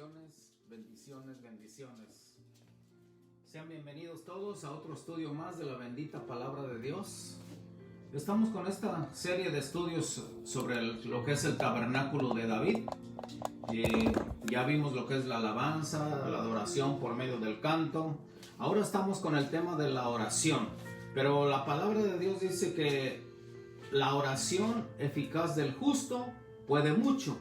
Bendiciones, bendiciones, bendiciones. Sean bienvenidos todos a otro estudio más de la bendita palabra de Dios. Estamos con esta serie de estudios sobre lo que es el tabernáculo de David. Ya vimos lo que es la alabanza, la adoración por medio del canto. Ahora estamos con el tema de la oración. Pero la palabra de Dios dice que la oración eficaz del justo puede mucho.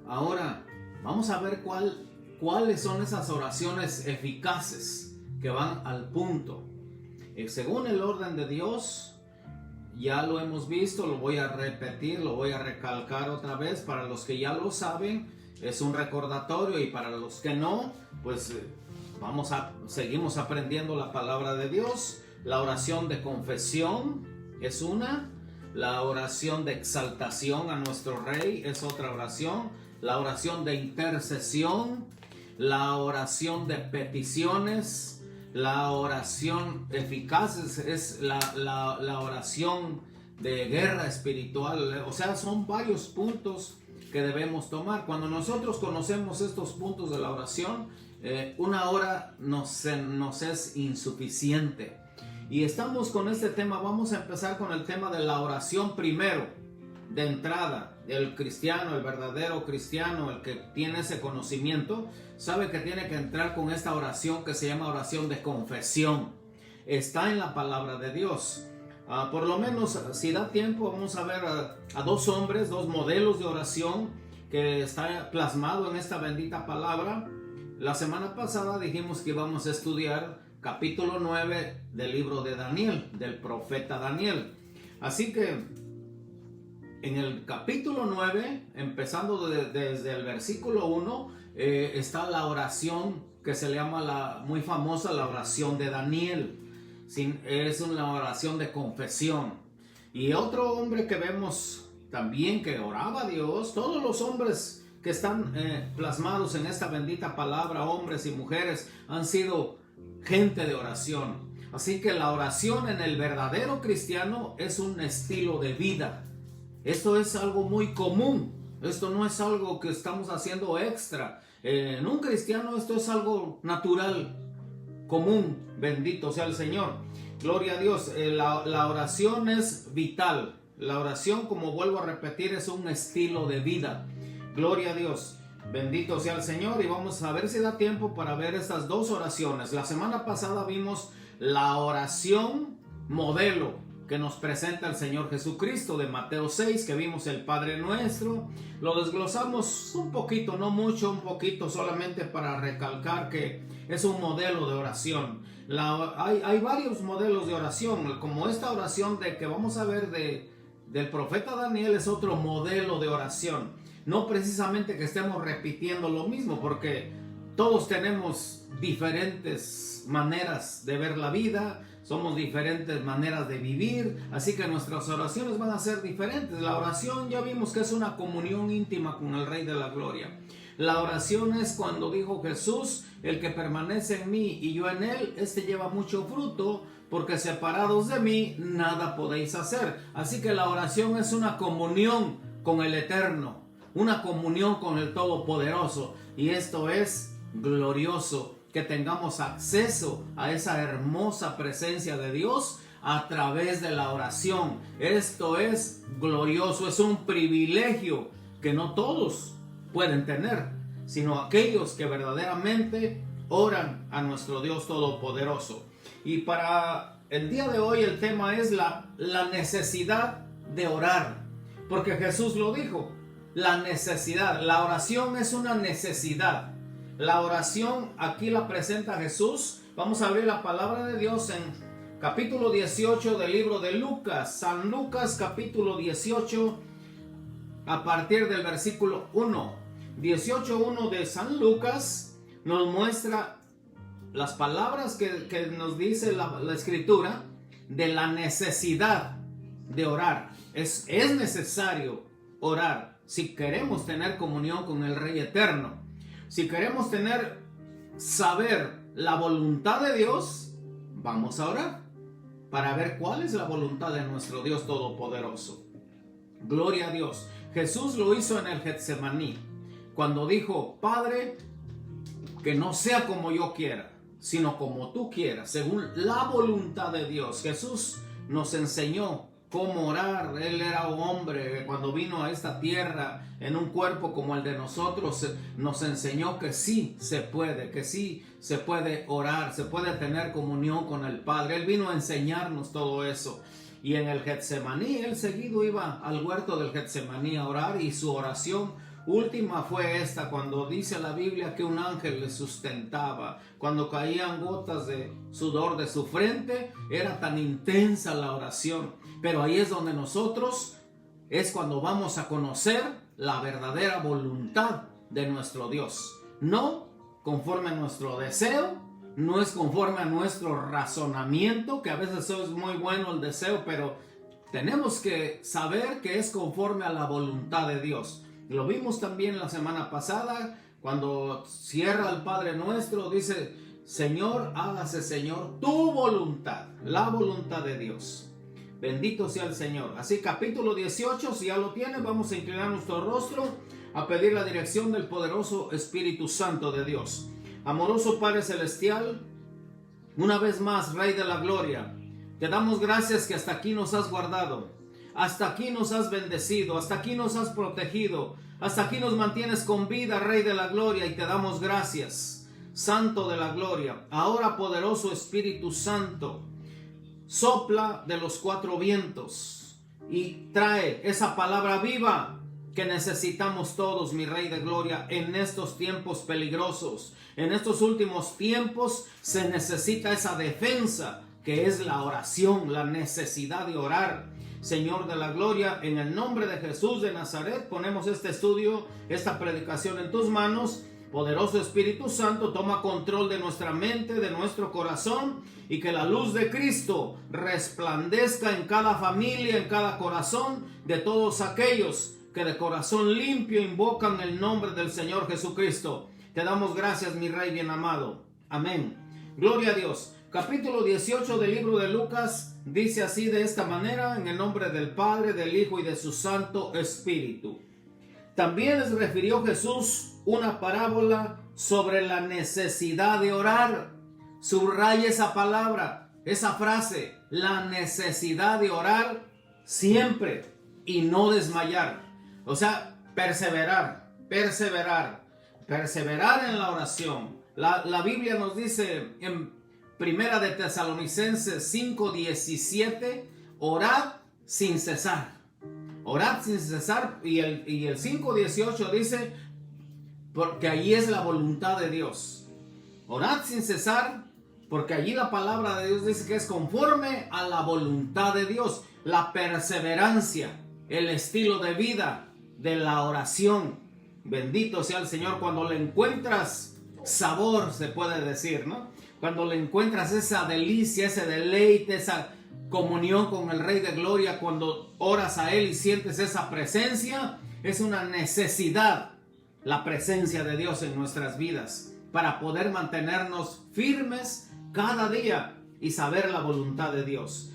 Ahora vamos a ver cuáles son esas oraciones eficaces que van al punto. Según el orden de Dios, ya lo hemos visto, lo voy a repetir, lo voy a recalcar otra vez. Para los que ya lo saben, es un recordatorio, y para los que no, pues seguimos aprendiendo la palabra de Dios. La oración de confesión es una. La oración de exaltación a nuestro Rey es otra oración. La oración de intercesión, la oración de peticiones, la oración eficaz es la oración de guerra espiritual. O sea, son varios puntos que debemos tomar. Cuando nosotros conocemos estos puntos de la oración, una hora nos es insuficiente. Y estamos con este tema. Vamos a empezar con el tema de la oración primero. De entrada, el cristiano, el verdadero cristiano, el que tiene ese conocimiento, sabe que tiene que entrar con esta oración que se llama oración de confesión. Está en la palabra de Dios. Por lo menos, si da tiempo, vamos a ver a dos hombres, dos modelos de oración que está plasmado en esta bendita palabra. La semana pasada dijimos que íbamos a estudiar capítulo 9 del libro de Daniel, del profeta Daniel. Así que en el capítulo 9, empezando desde el versículo 1, está la oración que se le llama muy famosa, la oración de Daniel. Es una oración de confesión. Y otro hombre que vemos también que oraba a Dios, todos los hombres que están plasmados en esta bendita palabra, hombres y mujeres, han sido gente de oración. Así que la oración en el verdadero cristiano es un estilo de vida. Esto es algo muy común. Esto no es algo que estamos haciendo extra. En un cristiano esto es algo natural, común. Bendito sea el Señor. Gloria a Dios. La oración es vital. La oración, como vuelvo a repetir, es un estilo de vida. Gloria a Dios. Bendito sea el Señor. Y vamos a ver si da tiempo para ver estas dos oraciones. La semana pasada vimos la oración modelo que nos presenta el Señor Jesucristo de Mateo 6, que vimos el Padre Nuestro. Lo desglosamos un poquito, no mucho, un poquito, solamente para recalcar que es un modelo de oración. Hay varios modelos de oración, como esta oración de que vamos a ver del profeta Daniel es otro modelo de oración. No precisamente que estemos repitiendo lo mismo, porque todos tenemos diferentes maneras de ver la vida, somos diferentes maneras de vivir, así que nuestras oraciones van a ser diferentes. La oración ya vimos que es una comunión íntima con el Rey de la Gloria. La oración es cuando dijo Jesús: el que permanece en mí y yo en él, este lleva mucho fruto, porque separados de mí nada podéis hacer. Así que la oración es una comunión con el Eterno, una comunión con el Todopoderoso, y esto es glorioso, que tengamos acceso a esa hermosa presencia de Dios a través de la oración. Esto es glorioso, es un privilegio que no todos pueden tener, sino aquellos que verdaderamente oran a nuestro Dios Todopoderoso. Y para el día de hoy el tema es la necesidad de orar, porque Jesús lo dijo, la necesidad. La oración es una necesidad. La oración aquí la presenta Jesús. Vamos a abrir la palabra de Dios en capítulo 18 del libro de Lucas. San Lucas capítulo 18 a partir del versículo 1. 18:1 de San Lucas nos muestra las palabras que nos dice la escritura de la necesidad de orar. Es necesario orar si queremos tener comunión con el Rey Eterno. Si queremos saber la voluntad de Dios, vamos a orar para ver cuál es la voluntad de nuestro Dios Todopoderoso. Gloria a Dios. Jesús lo hizo en el Getsemaní, cuando dijo: Padre, que no sea como yo quiera, sino como tú quieras, según la voluntad de Dios. Jesús nos enseñó cómo orar. Él era un hombre cuando vino a esta tierra en un cuerpo como el de nosotros. Nos enseñó que sí se puede, orar, se puede tener comunión con el Padre. Él vino a enseñarnos todo eso. Y en el Getsemaní, él seguido iba al huerto del Getsemaní a orar, y su oración última fue esta, cuando dice la Biblia que un ángel le sustentaba. Cuando caían gotas de sudor de su frente, era tan intensa la oración. Pero ahí es donde nosotros, es cuando vamos a conocer la verdadera voluntad de nuestro Dios. No conforme a nuestro deseo, no es conforme a nuestro razonamiento, que a veces es muy bueno el deseo, pero tenemos que saber que es conforme a la voluntad de Dios. Lo vimos también la semana pasada, cuando cierra el Padre Nuestro, dice: Señor, hágase, Señor, tu voluntad, la voluntad de Dios. Bendito sea el Señor. Así, capítulo 18, si ya lo tienen, vamos a inclinar nuestro rostro a pedir la dirección del poderoso Espíritu Santo de Dios. Amoroso Padre Celestial, una vez más, Rey de la Gloria, te damos gracias que hasta aquí nos has guardado, hasta aquí nos has bendecido, hasta aquí nos has protegido, hasta aquí nos mantienes con vida, Rey de la Gloria, y te damos gracias, Santo de la Gloria. Ahora, poderoso Espíritu Santo, sopla de los cuatro vientos y trae esa palabra viva que necesitamos todos, mi Rey de Gloria, en estos tiempos peligrosos. En estos últimos tiempos se necesita esa defensa que es la oración, la necesidad de orar. Señor de la Gloria, en el nombre de Jesús de Nazaret, ponemos este estudio, esta predicación en tus manos. Poderoso Espíritu Santo, toma control de nuestra mente, de nuestro corazón, y que la luz de Cristo resplandezca en cada familia, en cada corazón de todos aquellos que de corazón limpio invocan el nombre del Señor Jesucristo. Te damos gracias, mi Rey bien amado. Amén. Gloria a Dios. Capítulo 18 del libro de Lucas dice así, de esta manera: en el nombre del Padre, del Hijo y de su Santo Espíritu. También les refirió Jesús una parábola sobre la necesidad de orar. Subraya esa palabra, esa frase: la necesidad de orar siempre y no desmayar. O sea, perseverar en la oración. La Biblia nos dice en Primera de Tesalonicenses 5:17, orad sin cesar. Orad sin cesar. Y el 5:18 dice, porque allí es la voluntad de Dios. Orad sin cesar, porque allí la palabra de Dios dice que es conforme a la voluntad de Dios. La perseverancia, el estilo de vida de la oración. Bendito sea el Señor. Cuando le encuentras sabor, se puede decir, ¿no? Cuando le encuentras esa delicia, ese deleite, esa comunión con el Rey de Gloria, cuando oras a Él y sientes esa presencia, es una necesidad la presencia de Dios en nuestras vidas para poder mantenernos firmes cada día y saber la voluntad de Dios.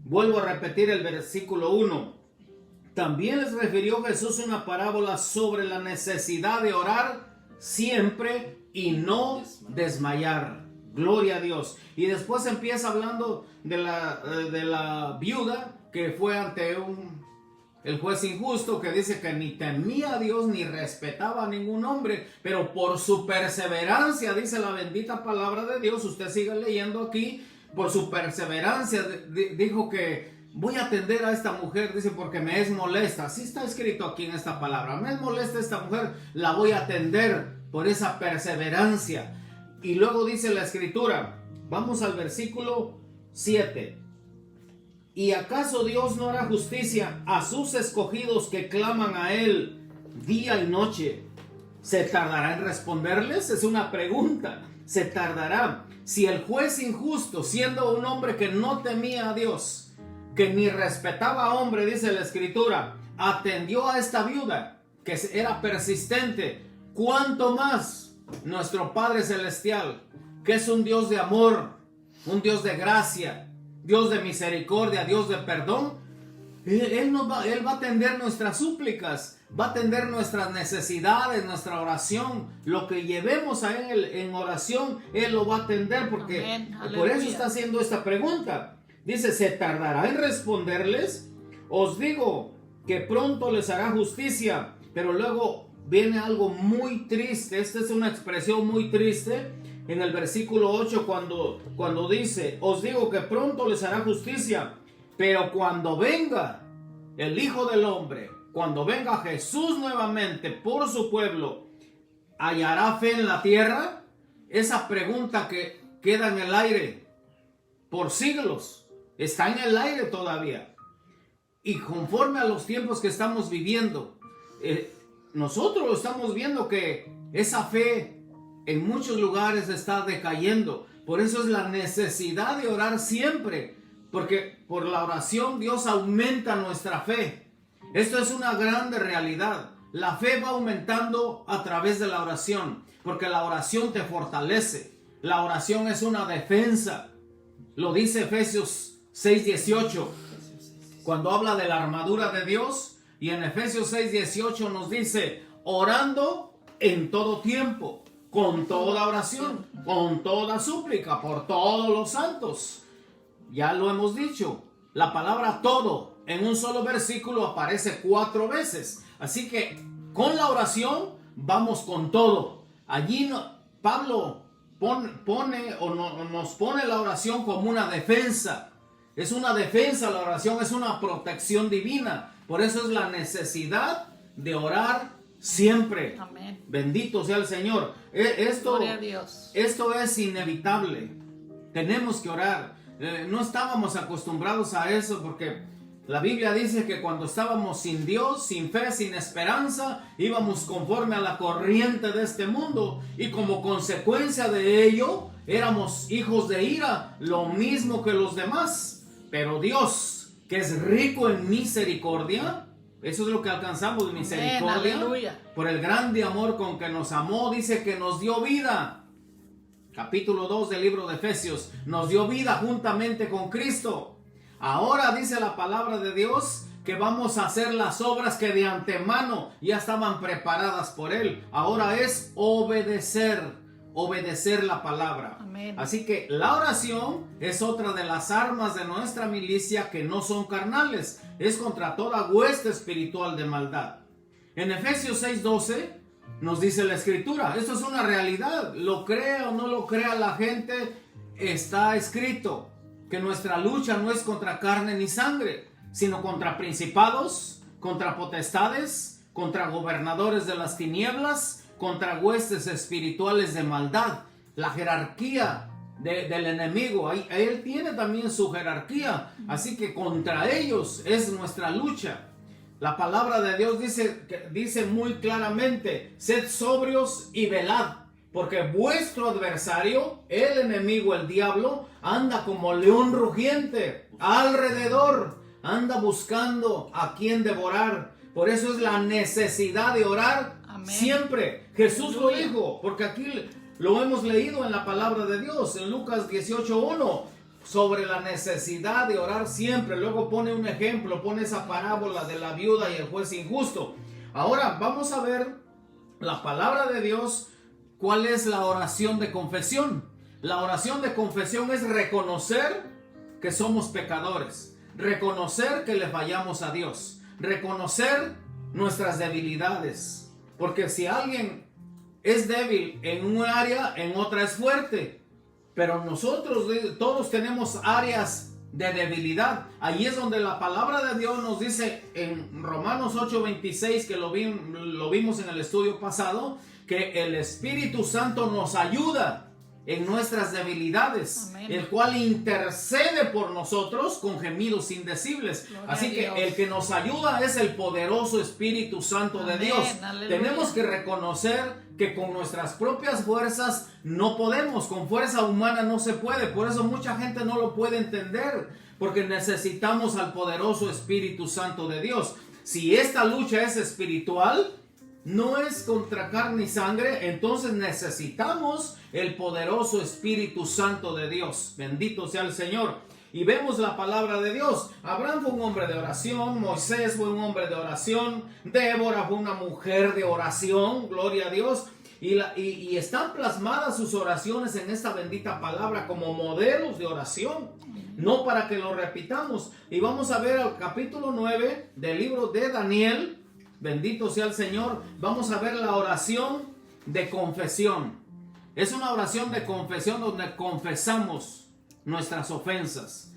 Vuelvo a repetir el versículo 1. También les refirió Jesús una parábola sobre la necesidad de orar siempre y no desmayar. Gloria a Dios. Y después empieza hablando de la viuda que fue ante el juez injusto, que dice que ni temía a Dios ni respetaba a ningún hombre, pero por su perseverancia, dice la bendita palabra de Dios, usted sigue leyendo aquí, por su perseverancia dijo que voy a atender a esta mujer, dice, porque me es molesta. Así está escrito aquí en esta palabra. Me es molesta esta mujer, la voy a atender por esa perseverancia. Y luego dice la escritura, vamos al versículo 7. ¿Y acaso Dios no hará justicia a sus escogidos que claman a Él día y noche? ¿Se tardará en responderles? Es una pregunta. ¿Se tardará? Si el juez injusto, siendo un hombre que no temía a Dios, que ni respetaba a hombre, dice la escritura, atendió a esta viuda, que era persistente, ¿cuánto más nuestro Padre Celestial, que es un Dios de amor, un Dios de gracia, Dios de misericordia, Dios de perdón? Él va a atender nuestras súplicas, va a atender nuestras necesidades, nuestra oración. Lo que llevemos a Él en oración, Él lo va a atender, porque por eso está haciendo esta pregunta. Dice, ¿se tardará en responderles? Os digo que pronto les hará justicia. Pero luego viene algo muy triste. Esta es una expresión muy triste en el versículo 8 cuando dice, os digo que pronto les hará justicia. Pero cuando venga el Hijo del Hombre, cuando venga Jesús nuevamente por su pueblo, ¿hallará fe en la tierra? Esa pregunta que queda en el aire por siglos, está en el aire todavía. Y conforme a los tiempos que estamos viviendo, nosotros estamos viendo que esa fe en muchos lugares está decayendo. Por eso es la necesidad de orar siempre, porque por la oración Dios aumenta nuestra fe. Esto es una grande realidad. La fe va aumentando a través de la oración, porque la oración te fortalece. La oración es una defensa. Lo dice Efesios 6:18, cuando habla de la armadura de Dios. Y en Efesios 6:18 nos dice, orando en todo tiempo, con toda oración, con toda súplica, por todos los santos. Ya lo hemos dicho, la palabra todo en un solo versículo aparece 4 veces. Así que con la oración vamos con todo. Allí Pablo nos pone la oración como una defensa. Es una defensa la oración, es una protección divina. Por eso es la necesidad de orar siempre. Amén. Bendito sea el Señor. Gloria a Dios. Esto es inevitable. Tenemos que orar. No estábamos acostumbrados a eso, porque la Biblia dice que cuando estábamos sin Dios, sin fe, sin esperanza, íbamos conforme a la corriente de este mundo, y como consecuencia de ello éramos hijos de ira, lo mismo que los demás. Pero Dios, que es rico en misericordia, eso es lo que alcanzamos de misericordia. Aleluya. Por el grande amor con que nos amó, dice que nos dio vida. Capítulo 2 del libro de Efesios, nos dio vida juntamente con Cristo. Ahora dice la palabra de Dios que vamos a hacer las obras que de antemano ya estaban preparadas por Él. Ahora es obedecer la palabra. Amén. Así que la oración es otra de las armas de nuestra milicia que no son carnales. Es contra toda hueste espiritual de maldad. En Efesios 6:12 nos dice la Escritura, esto es una realidad, lo crea o no lo crea la gente, está escrito que nuestra lucha no es contra carne ni sangre, sino contra principados, contra potestades, contra gobernadores de las tinieblas, contra huestes espirituales de maldad. La jerarquía del enemigo, él tiene también su jerarquía, así que contra ellos es nuestra lucha. La palabra de Dios dice muy claramente, sed sobrios y velad, porque vuestro adversario, el enemigo, el diablo, anda como león rugiente alrededor, anda buscando a quien devorar. Por eso es la necesidad de orar. Amén. Siempre. Jesús lo dijo, porque aquí lo hemos leído en la palabra de Dios, en Lucas 18:1. Sobre la necesidad de orar siempre. Luego pone un ejemplo, pone esa parábola de la viuda y el juez injusto. Ahora vamos a ver la palabra de Dios. ¿Cuál es la oración de confesión? La oración de confesión es reconocer que somos pecadores, reconocer que le fallamos a Dios, reconocer nuestras debilidades, porque si alguien es débil en un área, en otra es fuerte. Pero nosotros todos tenemos áreas de debilidad. Ahí es donde la palabra de Dios nos dice en Romanos 8:26, que lo vimos en el estudio pasado, que el Espíritu Santo nos ayuda en nuestras debilidades. Amén. El cual intercede por nosotros con gemidos indecibles. Gloria. Así que el que nos ayuda es el poderoso Espíritu Santo. Amén. De Dios. Aleluya. Tenemos que reconocer que con nuestras propias fuerzas no podemos, con fuerza humana no se puede. Por eso mucha gente no lo puede entender, porque necesitamos al poderoso Espíritu Santo de Dios. Si esta lucha es espiritual, no es contra carne y sangre, entonces necesitamos el poderoso Espíritu Santo de Dios. Bendito sea el Señor. y vemos la palabra de Dios. Abraham fue un hombre de oración, Moisés fue un hombre de oración, Débora fue una mujer de oración, gloria a Dios. Y están plasmadas sus oraciones en esta bendita palabra como modelos de oración, no para que lo repitamos. Y vamos a ver al capítulo 9 del libro de Daniel, bendito sea el Señor. Vamos a ver la oración de confesión. Es una oración de confesión donde confesamos nuestras ofensas,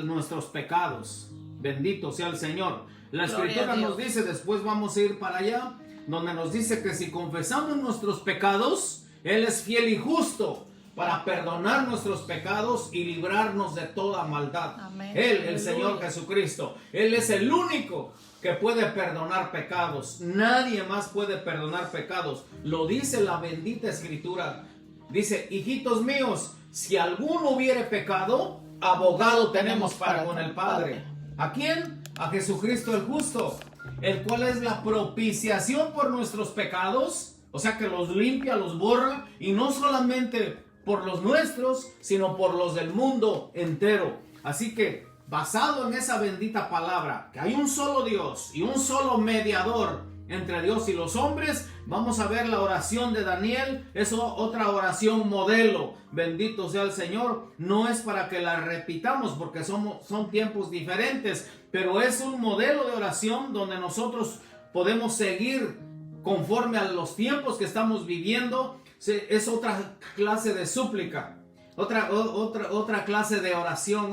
nuestros pecados. Bendito sea el Señor. La Escritura nos dice, después vamos a ir para allá, donde nos dice que si confesamos nuestros pecados, Él es fiel y justo para perdonar nuestros pecados y librarnos de toda maldad. Amén. Él, el Señor Jesucristo, Él es el único que puede perdonar pecados. Nadie más puede perdonar pecados. Lo dice la bendita Escritura. Dice, hijitos míos, si alguno hubiere pecado, abogado tenemos para con el Padre. ¿A quién? A Jesucristo el justo, el cual es la propiciación por nuestros pecados, o sea que los limpia, los borra, y no solamente por los nuestros, sino por los del mundo entero. Así que, basado en esa bendita palabra, que hay un solo Dios y un solo mediador entre Dios y los hombres, vamos a ver la oración de Daniel. Es otra oración modelo. Bendito sea el Señor. No es para que la repitamos porque son tiempos diferentes, pero es un modelo de oración donde nosotros podemos seguir conforme a los tiempos que estamos viviendo. Es otra clase de súplica, otra clase de oración,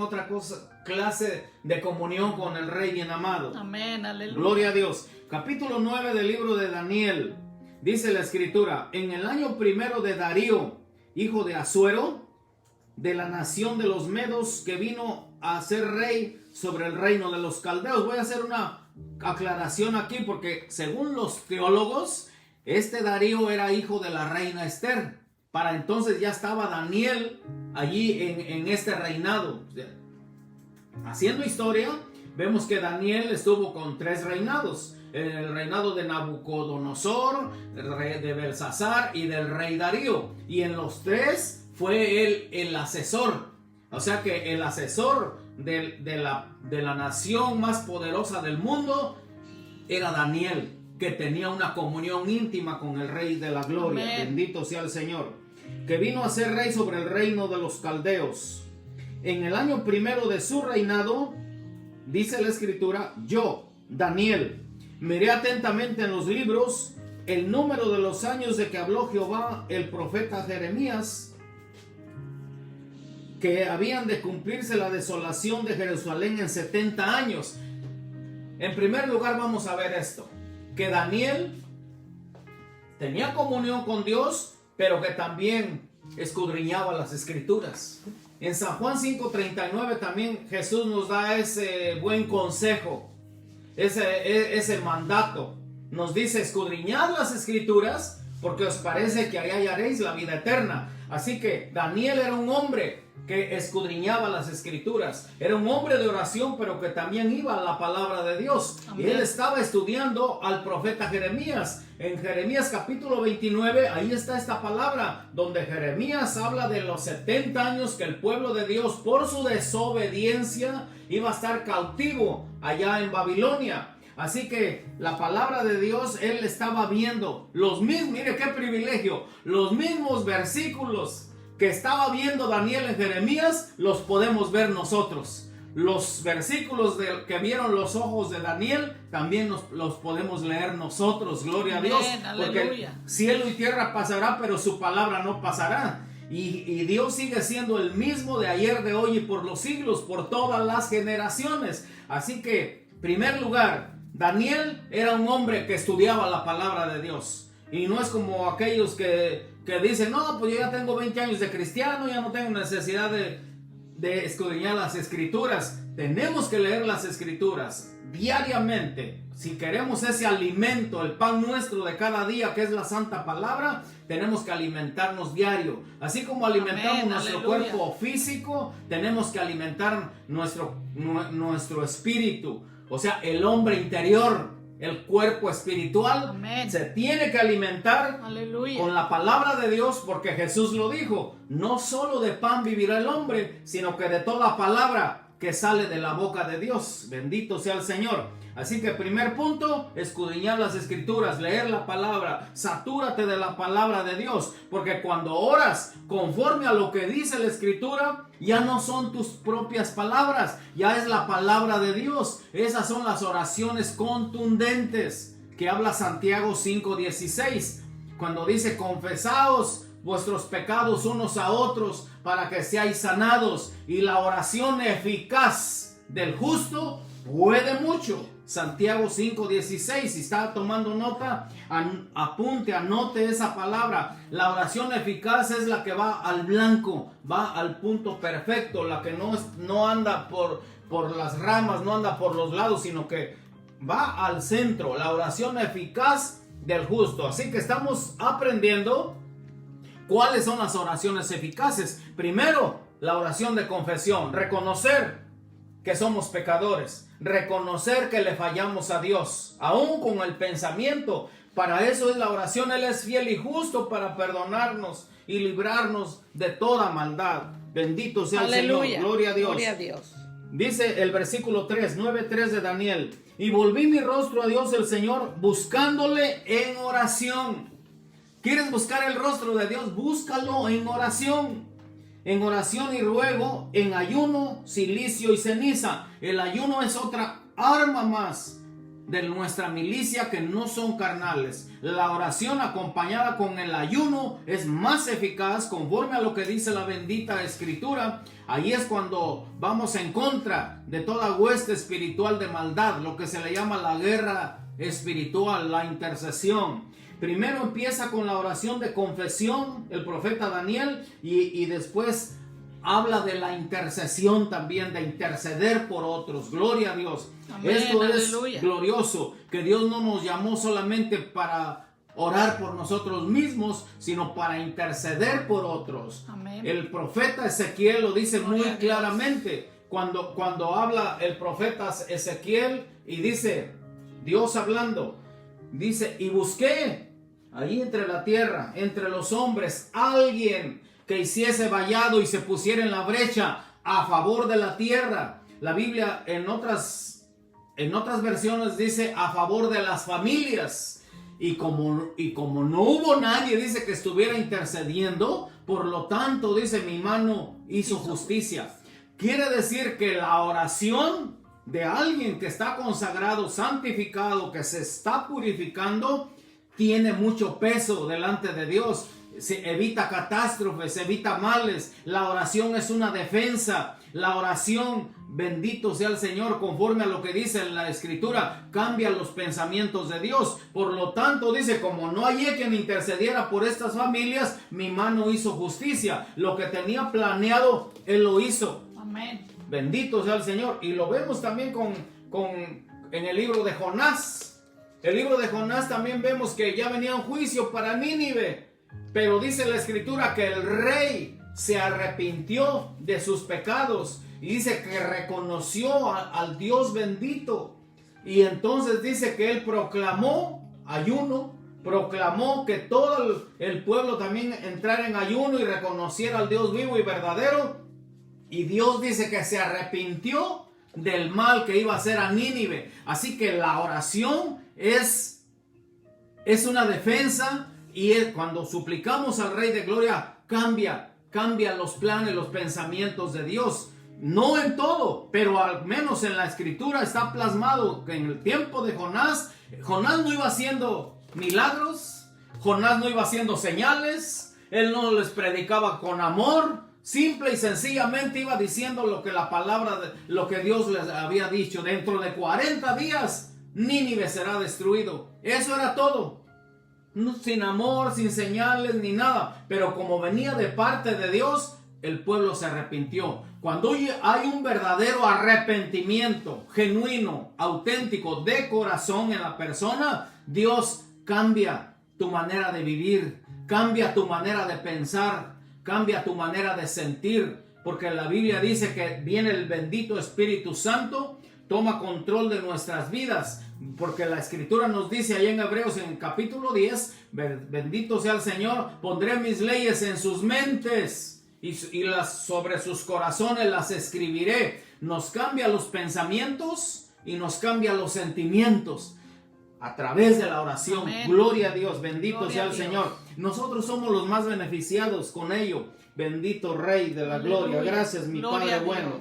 clase de comunión con el Rey bien amado. Amén, aleluya. Gloria a Dios. Capítulo 9 del libro de Daniel. Dice la Escritura: en el año primero de Darío, hijo de Asuero, de la nación de los Medos, que vino a ser rey sobre el reino de los caldeos. Voy a hacer una aclaración aquí porque según los teólogos, este Darío era hijo de la reina Esther. Para entonces ya estaba Daniel allí en este reinado. Haciendo historia, vemos que Daniel estuvo con 3 reinados. El reinado de Nabucodonosor, el rey de Belsasar y del rey Darío. Y en los 3 fue él el asesor. O sea que el asesor de la nación más poderosa del mundo era Daniel, que tenía una comunión íntima con el Rey de la Gloria. Amén. Bendito sea el Señor. Que vino a ser rey sobre el reino de los caldeos. En el año primero de su reinado, dice la Escritura, yo, Daniel, miré atentamente en los libros el número de los años de que habló Jehová el profeta Jeremías, que habían de cumplirse la desolación de Jerusalén en 70 años. En primer lugar vamos a ver esto, que Daniel tenía comunión con Dios, pero que también escudriñaba las Escrituras. En San Juan 5:39 también Jesús nos da ese buen consejo, ese mandato. Nos dice: escudriñad las Escrituras, porque os parece que ahí hallaréis la vida eterna. Así que Daniel era un hombre que escudriñaba las Escrituras. Era un hombre de oración, pero que también iba a la palabra de Dios. Amén. Y él estaba estudiando al profeta Jeremías. En Jeremías capítulo 29, ahí está esta palabra, donde Jeremías habla de los 70 años que el pueblo de Dios, por su desobediencia, iba a estar cautivo allá en Babilonia. Así que la palabra de Dios, él estaba viendo los mismos, mire qué privilegio, los mismos versículos que estaba viendo Daniel en Jeremías, los podemos ver nosotros. Los versículos que vieron los ojos de Daniel, también los podemos leer nosotros. Gloria a Dios. Porque aleluya. Cielo y tierra pasará, pero su palabra no pasará. Y Dios sigue siendo el mismo de ayer, de hoy y por los siglos, por todas las generaciones. Así que, en primer lugar, Daniel era un hombre que estudiaba la palabra de Dios. Y no es como aquellos que dicen: no, pues yo ya tengo 20 años de cristiano, ya no tengo necesidad de escudriñar las Escrituras. Tenemos que leer las Escrituras diariamente. Si queremos ese alimento, el pan nuestro de cada día, que es la santa palabra, tenemos que alimentarnos diario. Así como alimentamos Amén, nuestro aleluya. Cuerpo físico, tenemos que alimentar nuestro espíritu. O sea, el hombre interior. el cuerpo espiritual. Amén. Se tiene que alimentar Aleluya. con la palabra de Dios, porque Jesús lo dijo: no solo de pan vivirá el hombre, sino que de toda palabra que sale de la boca de Dios. Bendito sea el Señor. Así que primer punto, escudriñar las escrituras, leer la palabra, satúrate de la palabra de Dios, porque cuando oras conforme a lo que dice la escritura, ya no son tus propias palabras, ya es la palabra de Dios. Esas son las oraciones contundentes que habla Santiago 5:16, cuando dice: confesaos vuestros pecados unos a otros para que seáis sanados, y la oración eficaz del justo puede mucho. Santiago 5:16. Si está tomando nota, apunte, anote esa palabra. La oración eficaz es la que va al blanco, va al punto perfecto, la que no anda por las ramas, no anda por los lados, sino que va al centro. La oración eficaz del justo. Así que estamos aprendiendo cuáles son las oraciones eficaces. Primero, la oración de confesión, reconocer que somos pecadores, reconocer que le fallamos a Dios, aún con el pensamiento. Para eso es la oración. Él es fiel y justo para perdonarnos y librarnos de toda maldad. Bendito sea Aleluya. el Señor. Gloria a Dios. Gloria a Dios. Dice el versículo 9:3 de Daniel: y volví mi rostro a Dios el Señor, buscándole en oración. ¿Quieres buscar el rostro de Dios? Búscalo en oración. En oración y ruego, en ayuno, cilicio y ceniza. El ayuno es otra arma más de nuestra milicia que no son carnales. La oración acompañada con el ayuno es más eficaz, conforme a lo que dice la bendita escritura. Ahí es cuando vamos en contra de toda hueste espiritual de maldad, lo que se le llama la guerra espiritual, la intercesión. Primero empieza con la oración de confesión, el profeta Daniel, y después habla de la intercesión también, de interceder por otros. Gloria a Dios. Amén, Esto aleluya. es glorioso, que Dios no nos llamó solamente para orar por nosotros mismos, sino para interceder por otros. Amén. El profeta Ezequiel lo dice Gloria muy a Dios. claramente, cuando habla el profeta Ezequiel y dice, Dios hablando, dice: y busqué ahí entre la tierra, entre los hombres, alguien que hiciese vallado y se pusiera en la brecha a favor de la tierra. La Biblia en otras versiones dice a favor de las familias. Y como no hubo nadie, dice, que estuviera intercediendo, por lo tanto, dice, mi mano hizo justicia. Quiere decir que la oración de alguien que está consagrado, santificado, que se está purificando, tiene mucho peso delante de Dios. Se evita catástrofes, evita males. La oración es una defensa. La oración, bendito sea el Señor, conforme a lo que dice en la escritura, cambia los pensamientos de Dios. Por lo tanto, dice, como no hallé quien intercediera por estas familias, mi mano hizo justicia. Lo que tenía planeado, Él lo hizo. Amén. Bendito sea el Señor. Y lo vemos también en el libro de Jonás. El libro de Jonás también vemos que ya venía un juicio para Nínive. Pero dice la escritura que el rey se arrepintió de sus pecados. Y dice que reconoció al Dios bendito. Y entonces dice que él proclamó ayuno. Proclamó que todo el pueblo también entrara en ayuno y reconociera al Dios vivo y verdadero. Y Dios dice que se arrepintió del mal que iba a hacer a Nínive. Así que la oración es una defensa, y cuando suplicamos al Rey de Gloria, cambia los planes, los pensamientos de Dios. No en todo, pero al menos en la escritura está plasmado que en el tiempo de Jonás no iba haciendo milagros, Jonás no iba haciendo señales, él no les predicaba con amor. Simple y sencillamente iba diciendo lo que la palabra, lo que Dios les había dicho: dentro de 40 días Nínive será destruido. Eso era todo. Sin amor, sin señales ni nada. Pero como venía de parte de Dios, el pueblo se arrepintió. Cuando hay un verdadero arrepentimiento, genuino, auténtico, de corazón en la persona, Dios cambia tu manera de vivir, cambia tu manera de pensar, cambia tu manera de sentir, porque la Biblia dice que viene el bendito Espíritu Santo toma control de nuestras vidas, porque la Escritura nos dice ahí en Hebreos en el capítulo 10, bendito sea el Señor, pondré mis leyes en sus mentes y las sobre sus corazones las escribiré. Nos cambia los pensamientos y nos cambia los sentimientos a través de la oración. Amén. Gloria a Dios, bendito sea el Señor. Nosotros somos los más beneficiados con ello. Bendito Rey de la Gloria. Gracias, mi Padre bueno.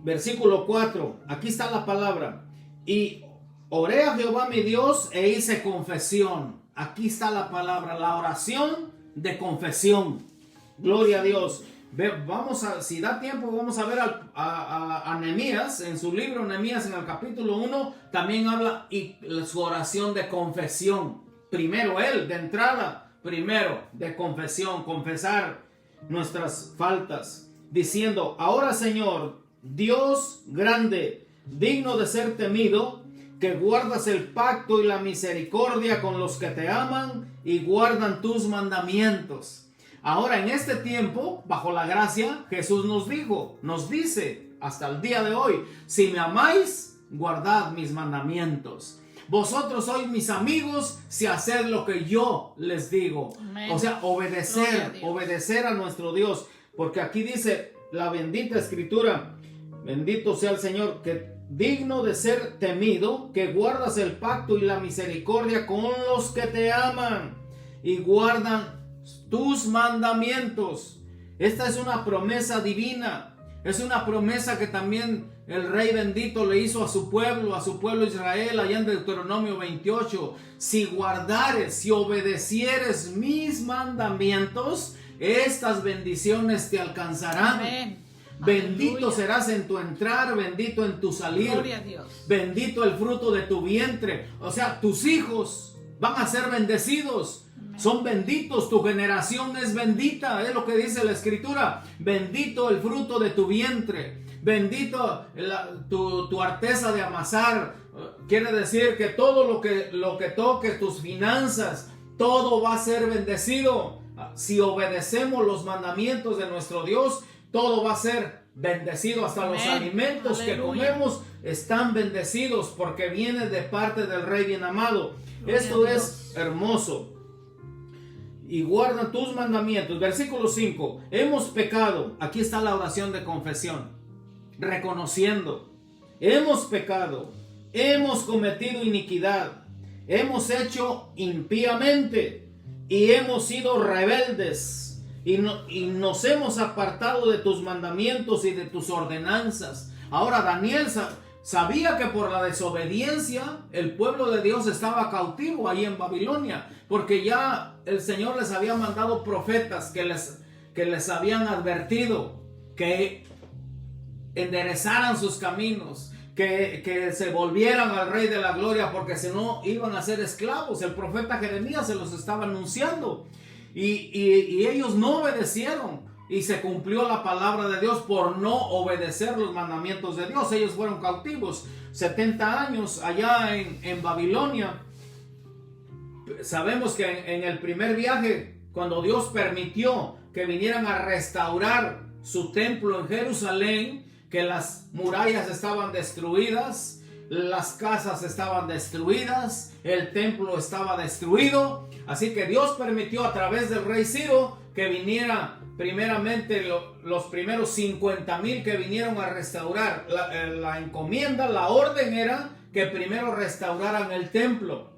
Versículo 4, aquí está la palabra. Y oré a Jehová mi Dios e hice confesión. Aquí está la palabra, la oración de confesión. Gloria a Dios. Vamos a, si da tiempo, vamos a ver a Nehemías, en su libro Nehemías en el capítulo 1, también habla y su oración de confesión. Primero él, de entrada, primero de confesión, confesar nuestras faltas, diciendo, ahora Señor, Dios grande, digno de ser temido, que guardas el pacto y la misericordia con los que te aman y guardan tus mandamientos. Ahora en este tiempo, bajo la gracia, Jesús nos dice hasta el día de hoy, si me amáis, guardad mis mandamientos. Vosotros sois mis amigos si haced lo que yo les digo. Amén. O sea, obedecer a nuestro Dios. Porque aquí dice la bendita Escritura, bendito sea el Señor, que digno de ser temido, que guardas el pacto y la misericordia con los que te aman y guardan tus mandamientos. Esta es una promesa divina. Es una promesa que también el Rey bendito le hizo a su pueblo Israel, allá en Deuteronomio 28. Si guardares, si obedecieres mis mandamientos, estas bendiciones te alcanzarán. Amén. Bendito Aleluya. Serás en tu entrar, bendito en tu salir. Gloria a Dios. Bendito el fruto de tu vientre. O sea, tus hijos van a ser bendecidos. Amén. Son benditos, tu generación es bendita, es lo que dice la Escritura. Bendito el fruto de tu vientre. Bendito tu arteza de amasar. Quiere decir que todo lo que toque tus finanzas, todo va a ser bendecido. Si obedecemos los mandamientos de nuestro Dios, todo va a ser bendecido. Hasta Amén. Los alimentos Aleluya. Que comemos están bendecidos porque viene de parte del Rey bien amado. Gloria Esto es hermoso. Y guardan tus mandamientos. Versículo 5. Hemos pecado. Aquí está la oración de confesión. Reconociendo. Hemos pecado. Hemos cometido iniquidad. Hemos hecho impíamente. Y hemos sido rebeldes. Y nos hemos apartado de tus mandamientos y de tus ordenanzas. Ahora Daniel sabía que por la desobediencia el pueblo de Dios estaba cautivo ahí en Babilonia, porque ya el Señor les había mandado profetas que les habían advertido que enderezaran sus caminos, que se volvieran al Rey de la Gloria, porque si no iban a ser esclavos. El profeta Jeremías se los estaba anunciando. Y ellos no obedecieron y se cumplió la palabra de Dios por no obedecer los mandamientos de Dios. Ellos fueron cautivos 70 años allá en Babilonia. Sabemos que en el primer viaje, cuando Dios permitió que vinieran a restaurar su templo en Jerusalén, que las murallas estaban destruidas, las casas estaban destruidas, el templo estaba destruido. Así que Dios permitió a través del rey Ciro que viniera primeramente los primeros 50,000 que vinieron a restaurar. La encomienda, la orden era que primero restauraran el templo.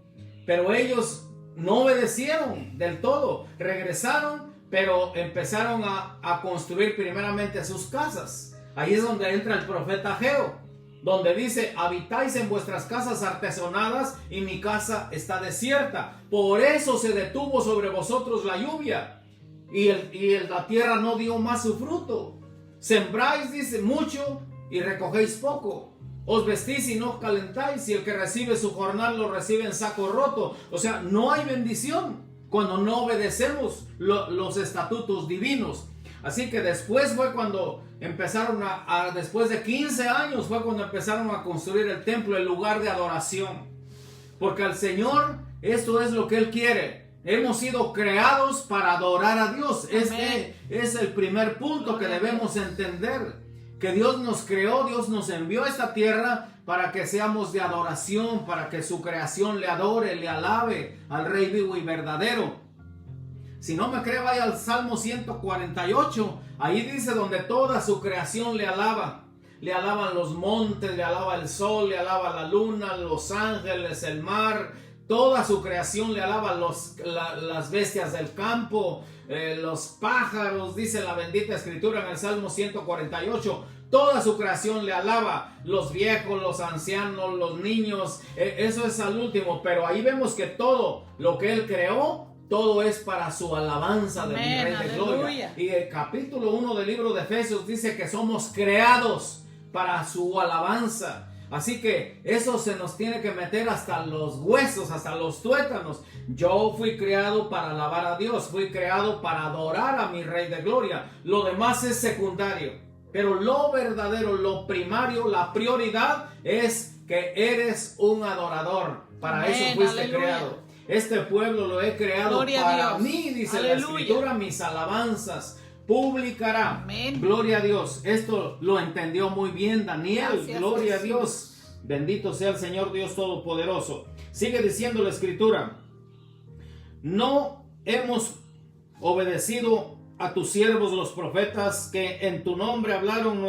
Pero ellos no obedecieron del todo. Regresaron, pero empezaron a construir primeramente sus casas. Ahí es donde entra el profeta Ageo, donde dice, habitáis en vuestras casas artesonadas y mi casa está desierta. Por eso se detuvo sobre vosotros la lluvia y la tierra no dio más su fruto. Sembráis, dice, mucho y recogéis poco. Os vestís y no calentáis, y el que recibe su jornal lo recibe en saco roto. O sea, no hay bendición cuando no obedecemos los estatutos divinos. Así que después fue cuando empezaron después de 15 años fue cuando empezaron a construir el templo, el lugar de adoración. Porque al Señor esto es lo que Él quiere. Hemos sido creados para adorar a Dios. Este es el primer punto que debemos entender. que Dios nos creó, Dios nos envió a esta tierra para que seamos de adoración, para que su creación le adore, le alabe al Rey vivo y verdadero. Si no me cree, vaya al Salmo 148, ahí dice donde toda su creación le alaba. Le alaban los montes, le alaba el sol, le alaba la luna, los ángeles, el mar. Toda su creación le alaba, las bestias del campo, los pájaros, dice la bendita escritura en el Salmo 148. Toda su creación le alaba, los viejos, los ancianos, los niños. Eso es al último, pero ahí vemos que todo lo que Él creó, todo es para su alabanza de mi Rey de Gloria. Y el capítulo 1 del libro de Efesios dice que somos creados para su alabanza. Así que eso se nos tiene que meter hasta los huesos, hasta los tuétanos. Yo fui creado para alabar a Dios, fui creado para adorar a mi Rey de Gloria. Lo demás es secundario. Pero lo verdadero, lo primario, la prioridad es que eres un adorador. Para eso fuiste creado. Este pueblo lo he creado Gloria para mí, dice la escritura, mis alabanzas publicará. Amén. Gloria a Dios. Esto lo entendió muy bien Daniel. Gracias, Gloria Jesús. a Dios. Bendito sea el Señor Dios Todopoderoso. Sigue diciendo la escritura: no hemos obedecido a tus siervos los profetas, que en tu nombre hablaron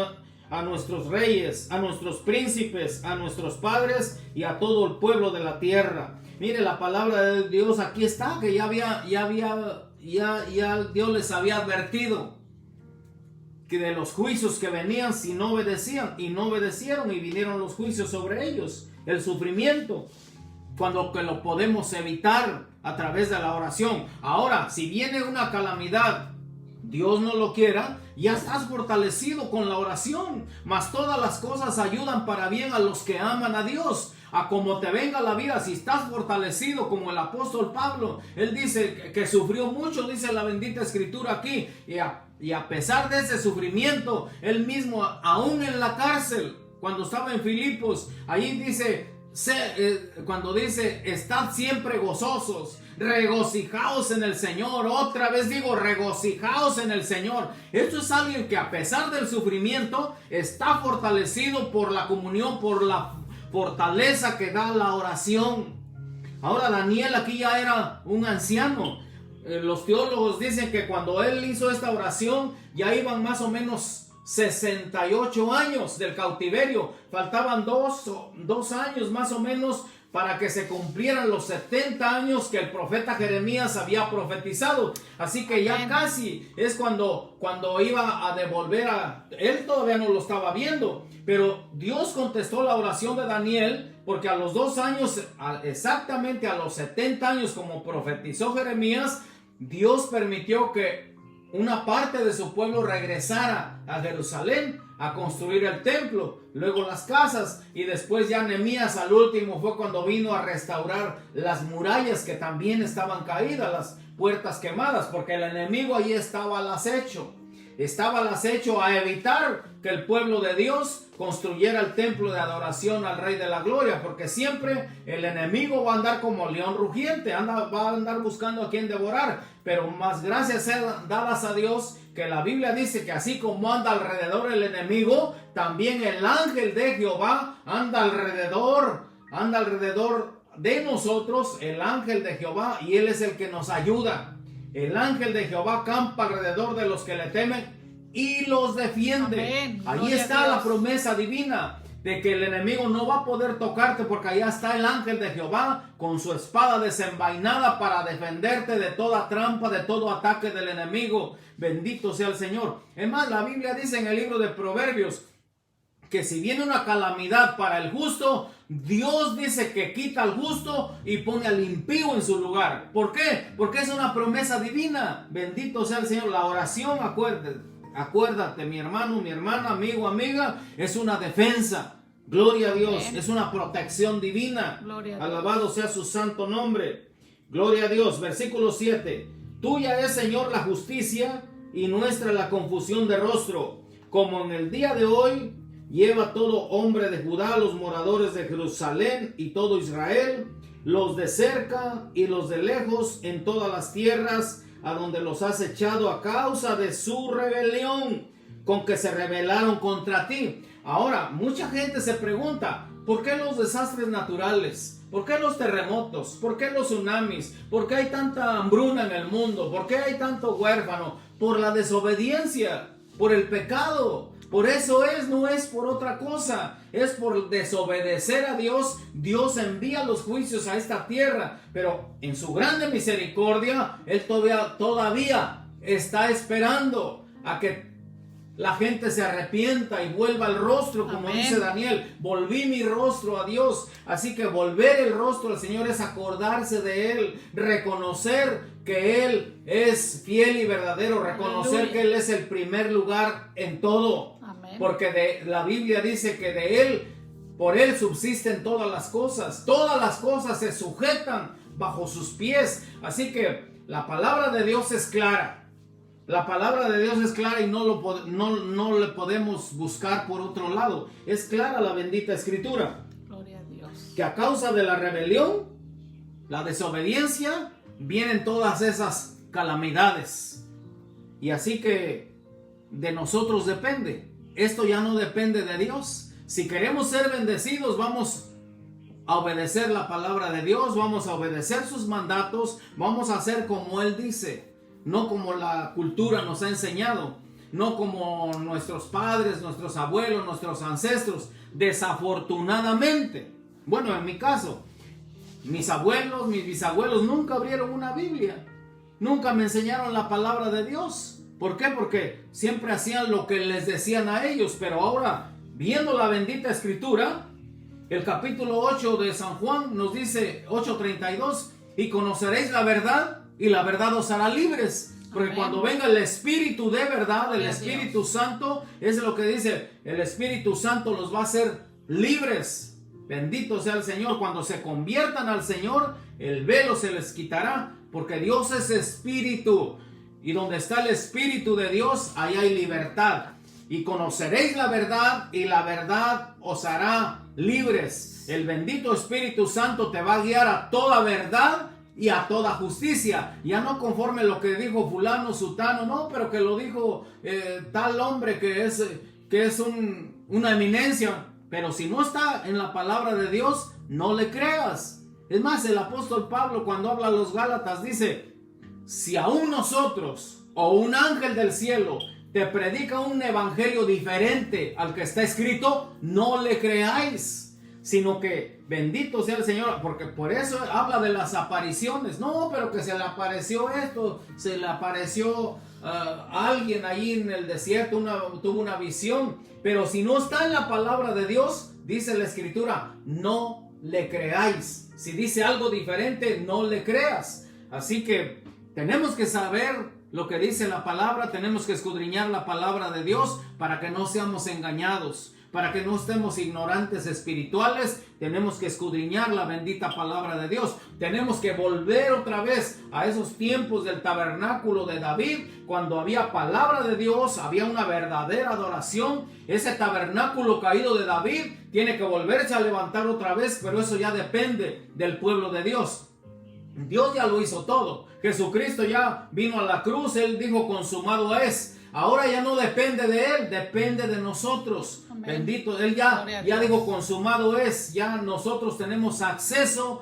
a nuestros reyes, a nuestros príncipes, a nuestros padres y a todo el pueblo de la tierra. Mire, la palabra de Dios aquí está, que ya Dios les había advertido que de los juicios que venían si no obedecían, y no obedecieron, y vinieron los juicios sobre ellos, el sufrimiento, cuando que lo podemos evitar a través de la oración. Ahora, si viene una calamidad, Dios no lo quiera, ya estás fortalecido con la oración, mas todas las cosas ayudan para bien a los que aman a Dios. A como te venga la vida, si estás fortalecido como el apóstol Pablo, él dice que sufrió mucho, dice la bendita escritura aquí, y a pesar de ese sufrimiento, él mismo, aún en la cárcel, cuando estaba en Filipos, ahí dice, cuando dice, estad siempre gozosos, regocijaos en el Señor. Otra vez digo, regocijaos en el Señor. Esto es alguien que a pesar del sufrimiento está fortalecido por la comunión, por la fortaleza que da la oración. Ahora Daniel aquí ya era un anciano. Los teólogos dicen que cuando él hizo esta oración ya iban más o menos 68 años del cautiverio. Faltaban dos años más o menos para que se cumplieran los 70 años que el profeta Jeremías había profetizado. Así que ya casi es cuando iba a devolver él todavía no lo estaba viendo, pero Dios contestó la oración de Daniel, porque a los 2 años, exactamente a los 70 años como profetizó Jeremías, Dios permitió que una parte de su pueblo regresara a Jerusalén a construir el templo, luego las casas, y después ya Nehemías al último fue cuando vino a restaurar las murallas que también estaban caídas, las puertas quemadas, porque el enemigo ahí estaba al acecho a evitar que el pueblo de Dios construyera el templo de adoración al Rey de la Gloria, porque siempre el enemigo va a andar como león rugiente, va a andar buscando a quien devorar. Pero más gracias sean dadas a Dios, que la Biblia dice que así como anda alrededor el enemigo, también el ángel de Jehová anda alrededor de nosotros, el ángel de Jehová, y él es el que nos ayuda. El ángel de Jehová campa alrededor de los que le temen y los defiende. Amén. Ahí está la promesa divina de que el enemigo no va a poder tocarte, porque allá está el ángel de Jehová con su espada desenvainada para defenderte de toda trampa, de todo ataque del enemigo. Bendito sea el Señor. Es más, la Biblia dice en el libro de Proverbios que si viene una calamidad para el justo, Dios dice que quita al justo y pone al impío en su lugar. ¿Por qué? Porque es una promesa divina. Bendito sea el Señor. La oración, acuérdate, mi hermano, mi hermana, amigo, amiga, es una defensa. Gloria a Dios. Amén. Es una protección divina. Alabado sea su santo nombre. Gloria a Dios. Versículo 7. Tuya es, Señor, la justicia y nuestra la confusión de rostro. Como en el día de hoy, lleva todo hombre de Judá, los moradores de Jerusalén y todo Israel, los de cerca y los de lejos, en todas las tierras a donde los has echado a causa de su rebelión. con que se rebelaron contra ti. Ahora, mucha gente se pregunta, ¿por qué los desastres naturales? ¿Por qué los terremotos? ¿Por qué los tsunamis? ¿Por qué hay tanta hambruna en el mundo? ¿Por qué hay tanto huérfano? Por la desobediencia, por el pecado. Por eso no es por otra cosa, es por desobedecer a Dios. Dios envía los juicios a esta tierra, pero en su grande misericordia, Él todavía está esperando a que la gente se arrepienta y vuelva el rostro, como Amén. dice Daniel, volví mi rostro a Dios. Así que volver el rostro al Señor es acordarse de Él, reconocer que Él es fiel y verdadero, reconocer Aleluya. que Él es el primer lugar en todo. Amén. Porque la Biblia dice que de Él, por Él subsisten todas las cosas se sujetan bajo sus pies. Así que la palabra de Dios es clara. La palabra de Dios es clara y no le podemos buscar por otro lado. Es clara la bendita Escritura. Gloria a Dios. Que a causa de la rebelión, la desobediencia, vienen todas esas calamidades. Y así que de nosotros depende. Esto ya no depende de Dios. Si queremos ser bendecidos, vamos a obedecer la palabra de Dios, vamos a obedecer sus mandatos, vamos a hacer como Él dice. No como la cultura nos ha enseñado, no como nuestros padres, nuestros abuelos, nuestros ancestros. Desafortunadamente, bueno, en mi caso, mis abuelos, mis bisabuelos nunca abrieron una Biblia, nunca me enseñaron la palabra de Dios. ¿Por qué? Porque siempre hacían lo que les decían a ellos. Pero ahora, viendo la bendita Escritura, el capítulo 8 de San Juan nos dice, 8:32, y conoceréis la verdad, y la verdad os hará libres. Porque Amén. cuando venga el Espíritu de verdad, el Gloria a Espíritu Santo, es lo que dice, el Espíritu Santo los va a hacer libres. Bendito sea el Señor. Cuando se conviertan al Señor, el velo se les quitará, porque Dios es Espíritu. Y donde está el Espíritu de Dios, ahí hay libertad. Y conoceréis la verdad, y la verdad os hará libres. El bendito Espíritu Santo te va a guiar a toda verdad y a toda justicia. Ya no conforme lo que dijo fulano, sutano, no, pero que lo dijo tal hombre que es una eminencia. Pero si no está en la palabra de Dios, no le creas. Es más, el apóstol Pablo, cuando habla a los Gálatas, dice, si aún nosotros o un ángel del cielo te predica un evangelio diferente al que está escrito, no le creáis. Sino que bendito sea el Señor, porque por eso habla de las apariciones. No, pero que se le apareció esto, se le apareció alguien allí en el desierto, tuvo una visión. Pero si no está en la palabra de Dios, dice la Escritura, no le creáis. Si dice algo diferente, no le creas. Así que tenemos que saber lo que dice la palabra, tenemos que escudriñar la palabra de Dios para que no seamos engañados. Para que no estemos ignorantes espirituales, tenemos que escudriñar la bendita palabra de Dios. Tenemos que volver otra vez a esos tiempos del tabernáculo de David, cuando había palabra de Dios, había una verdadera adoración. Ese tabernáculo caído de David tiene que volverse a levantar otra vez, pero eso ya depende del pueblo de Dios. Dios ya lo hizo todo. Jesucristo ya vino a la cruz, Él dijo consumado es. Ahora ya no depende de Él, depende de nosotros. Amén. Bendito, Él ya dijo consumado es, ya nosotros tenemos acceso.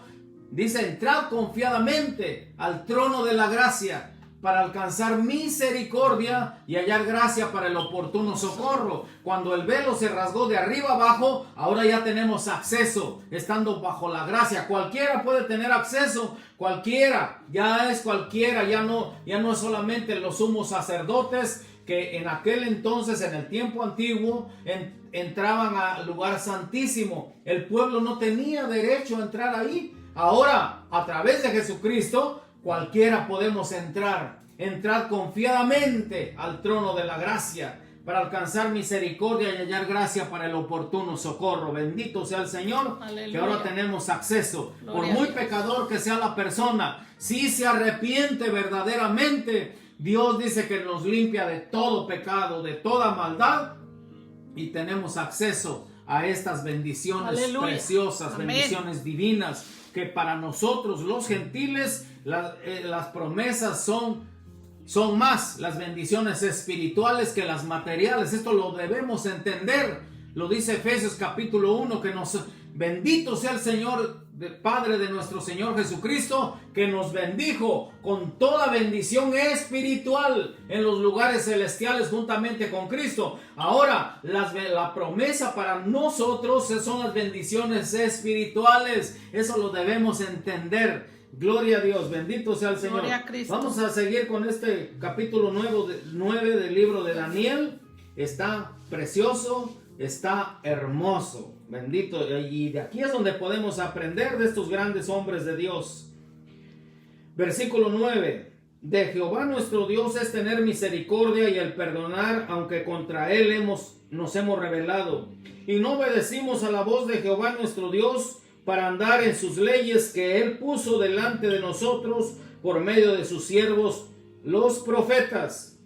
Dice, entrad confiadamente al trono de la gracia para alcanzar misericordia y hallar gracia para el oportuno socorro. Cuando el velo se rasgó de arriba abajo, ahora ya tenemos acceso, estando bajo la gracia. Cualquiera puede tener acceso, cualquiera, ya es cualquiera, ya no es solamente los sumos sacerdotes, que en aquel entonces, en el tiempo antiguo, entraban al lugar santísimo. El pueblo no tenía derecho a entrar ahí. Ahora, a través de Jesucristo, cualquiera podemos entrar confiadamente al trono de la gracia para alcanzar misericordia y hallar gracia para el oportuno socorro. Bendito sea el Señor. Aleluya. Que ahora tenemos acceso. Gloria Por a muy Dios. pecador que sea la persona, si se arrepiente verdaderamente, Dios dice que nos limpia de todo pecado, de toda maldad, y tenemos acceso a estas bendiciones Aleluya. preciosas, Amén. bendiciones divinas, que para nosotros los gentiles las promesas son son más las bendiciones espirituales que las materiales. Esto lo debemos entender. Lo dice Efesios capítulo 1, que bendito sea el Señor, Padre de nuestro Señor Jesucristo, que nos bendijo con toda bendición espiritual en los lugares celestiales juntamente con Cristo. Ahora, la promesa para nosotros son las bendiciones espirituales. Eso lo debemos entender. Gloria a Dios, bendito sea el Señor. Vamos a seguir con este capítulo 9 del libro de Daniel. Está precioso, está hermoso, bendito. Y de aquí es donde podemos aprender de estos grandes hombres de Dios. Versículo 9. De Jehová nuestro Dios es tener misericordia y el perdonar, aunque contra él nos hemos rebelado. Y no obedecimos a la voz de Jehová nuestro Dios, para andar en sus leyes que él puso delante de nosotros por medio de sus siervos los profetas.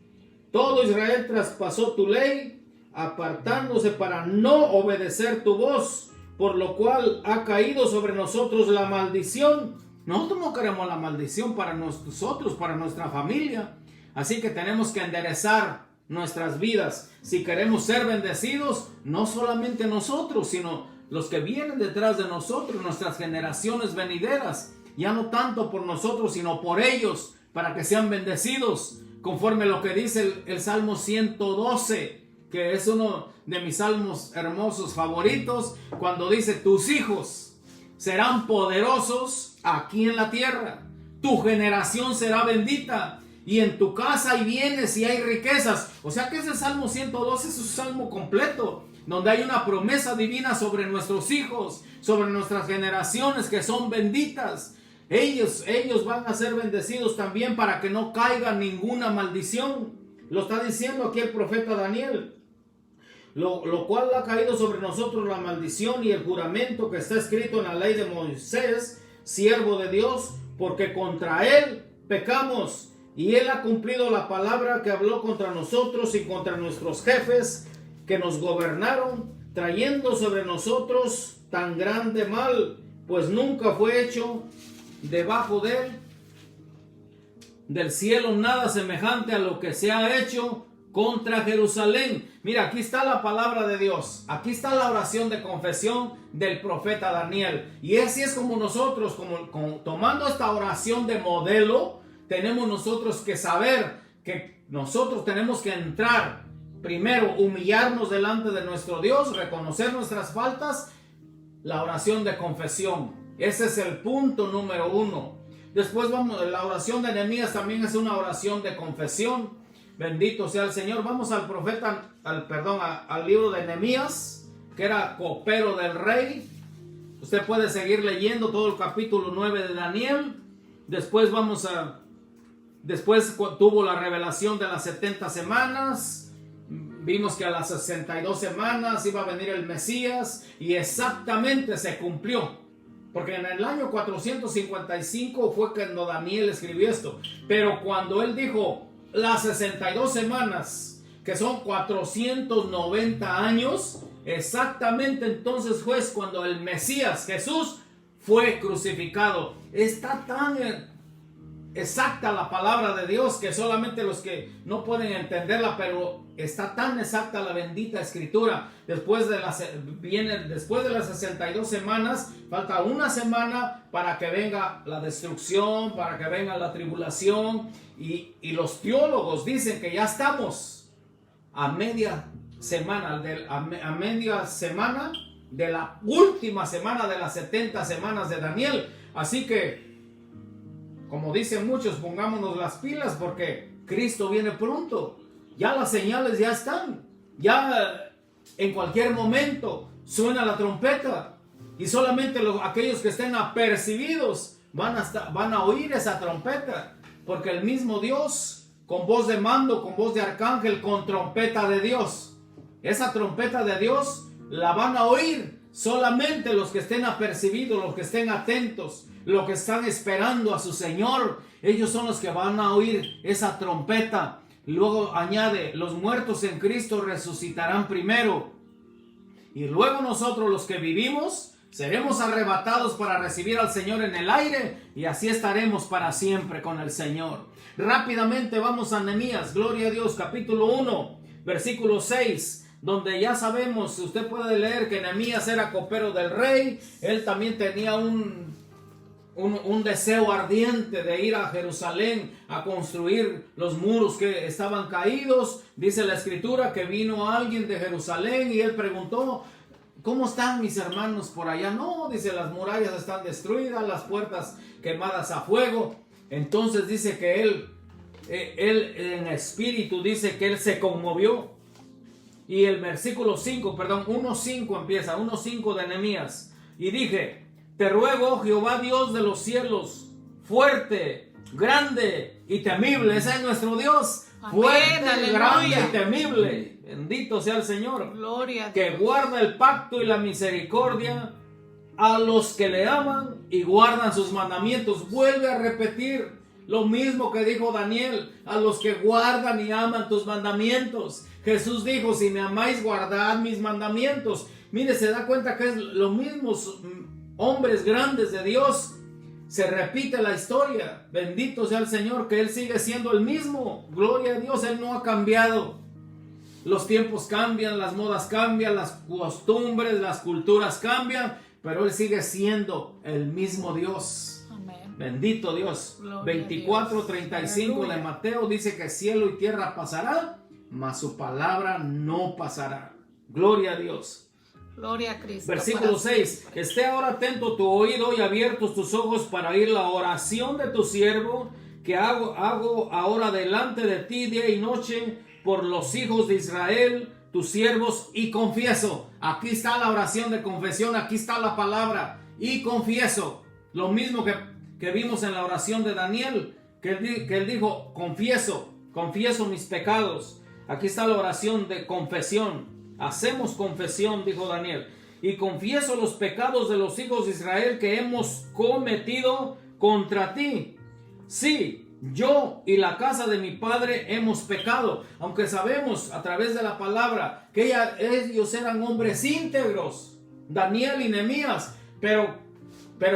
Todo Israel traspasó tu ley, apartándose para no obedecer tu voz, por lo cual ha caído sobre nosotros la maldición. Nosotros no queremos la maldición para nosotros, para nuestra familia. Así que tenemos que enderezar nuestras vidas. Si queremos ser bendecidos, no solamente nosotros, sino los que vienen detrás de nosotros, nuestras generaciones venideras, ya no tanto por nosotros, sino por ellos, para que sean bendecidos, conforme lo que dice el Salmo 112, que es uno de mis salmos hermosos favoritos, cuando dice: tus hijos serán poderosos aquí en la tierra, tu generación será bendita, y en tu casa hay bienes y hay riquezas. O sea que ese Salmo 112 es un salmo completo, donde hay una promesa divina sobre nuestros hijos, sobre nuestras generaciones que son benditas. Ellos van a ser bendecidos también para que no caiga ninguna maldición. Lo está diciendo aquí el profeta Daniel. Lo cual ha caído sobre nosotros la maldición y el juramento que está escrito en la ley de Moisés, siervo de Dios, porque contra él pecamos. Y él ha cumplido la palabra que habló contra nosotros y contra nuestros jefes que nos gobernaron, trayendo sobre nosotros tan grande mal, pues nunca fue hecho debajo del cielo nada semejante a lo que se ha hecho contra Jerusalén. Mira, aquí está la palabra de Dios, aquí está la oración de confesión del profeta Daniel, y así es como nosotros, tomando esta oración de modelo, tenemos nosotros que saber que nosotros tenemos que entrar. Primero, humillarnos delante de nuestro Dios, reconocer nuestras faltas, la oración de confesión. Ese es el punto número 1. Después la oración de Nehemías también es una oración de confesión. Bendito sea el Señor. Vamos al al libro de Nehemías, que era copero del rey. Usted puede seguir leyendo todo el capítulo 9 de Daniel. Después tuvo la revelación de las 70 semanas. Vimos que a las 62 semanas iba a venir el Mesías, y exactamente se cumplió, porque en el año 455 fue cuando Daniel escribió esto. Pero cuando él dijo las 62 semanas, que son 490 años, exactamente entonces fue cuando el Mesías, Jesús, fue crucificado. Está tan exacta la palabra de Dios que solamente los que no pueden entenderla, pero está tan exacta la bendita escritura. Después de las 62 semanas, falta una semana para que venga la destrucción, para que venga la tribulación, y los teólogos dicen que ya estamos a media semana de la última semana de las 70 semanas de Daniel. Así que, como dicen muchos, pongámonos las pilas, porque Cristo viene pronto. Ya las señales ya están. Ya en cualquier momento suena la trompeta, y solamente aquellos que estén apercibidos van a oír esa trompeta, porque el mismo Dios, con voz de mando, con voz de arcángel, con trompeta de Dios, esa trompeta de Dios la van a oír solamente los que estén apercibidos, los que estén atentos, los que están esperando a su Señor. Ellos son los que van a oír esa trompeta. Luego añade: los muertos en Cristo resucitarán primero, y luego nosotros, los que vivimos, Seremos arrebatados para recibir al Señor en el aire y así estaremos para siempre con el Señor. Rápidamente vamos a Nehemías, gloria a Dios, capítulo 1, versículo 6, donde ya sabemos, usted puede leer que Nehemías era copero del rey. Él también tenía un deseo ardiente de ir a Jerusalén a construir los muros que estaban caídos. Dice la escritura que vino alguien de Jerusalén y él preguntó: ¿cómo están mis hermanos por allá? No, dice, las murallas están destruidas, las puertas quemadas a fuego. Entonces dice que él en espíritu dice que él se conmovió. Y el versículo 1:5 empieza, 1:5 de Nehemías. Y dije: te ruego, Jehová Dios de los cielos, fuerte, grande y temible. Ese es nuestro Dios. Amén, fuerte, aleluya, grande y temible. Bendito sea el Señor. Gloria a Dios. Que guarda el pacto y la misericordia a los que le aman y guardan sus mandamientos. Vuelve a repetir lo mismo que dijo Daniel: a los que guardan y aman tus mandamientos. Jesús dijo: si me amáis, guardad mis mandamientos. Mire, se da cuenta que es lo mismo. Hombres grandes de Dios, se repite la historia. Bendito sea el Señor, que Él sigue siendo el mismo. Gloria a Dios, Él no ha cambiado. Los tiempos cambian, las modas cambian, las costumbres, las culturas cambian, pero Él sigue siendo el mismo Dios. Amén. Bendito Dios. 24:35 de Mateo dice que cielo y tierra pasará, mas su palabra no pasará. Gloria a Dios. Gloria a Cristo. Versículo 6. Esté ahora atento tu oído y abiertos tus ojos para oír la oración de tu siervo que hago ahora delante de ti día y noche por los hijos de Israel, tus siervos, y confieso. Aquí está la oración de confesión, aquí está la palabra, y confieso. Lo mismo que vimos en la oración de Daniel, que él dijo: confieso mis pecados. Aquí está la oración de confesión. Hacemos confesión, dijo Daniel, y confieso los pecados de los hijos de Israel que hemos cometido contra ti. Sí, yo y la casa de mi padre hemos pecado, aunque sabemos a través de la palabra que ellos eran hombres íntegros, Daniel y Nehemías, pero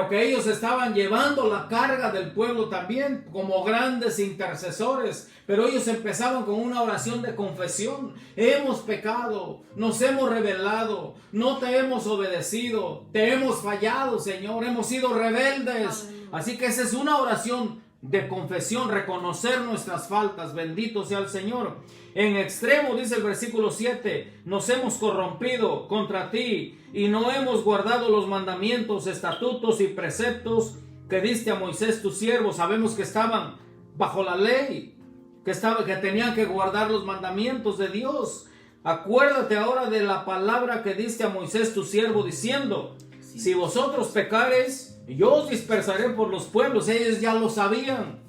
que ellos estaban llevando la carga del pueblo también como grandes intercesores. Pero ellos empezaban con una oración de confesión: hemos pecado, nos hemos rebelado, no te hemos obedecido, te hemos fallado, Señor, hemos sido rebeldes. Así que esa es una oración de confesión, reconocer nuestras faltas. Bendito sea el Señor. En extremo, dice el versículo 7, nos hemos corrompido contra ti y no hemos guardado los mandamientos, estatutos y preceptos que diste a Moisés tu siervo. Sabemos que estaban bajo la ley, que tenían que guardar los mandamientos de Dios. Acuérdate ahora de la palabra que diste a Moisés tu siervo, diciendo: si vosotros pecareis, yo os dispersaré por los pueblos. Ellos ya lo sabían,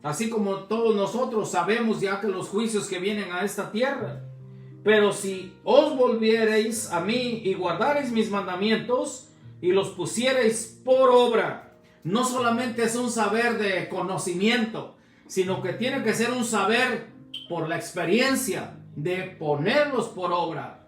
así como todos nosotros sabemos ya que los juicios que vienen a esta tierra. Pero si os volviereis a mí y guardareis mis mandamientos y los pusiereis por obra. No solamente es un saber de conocimiento, sino que tiene que ser un saber por la experiencia de ponerlos por obra.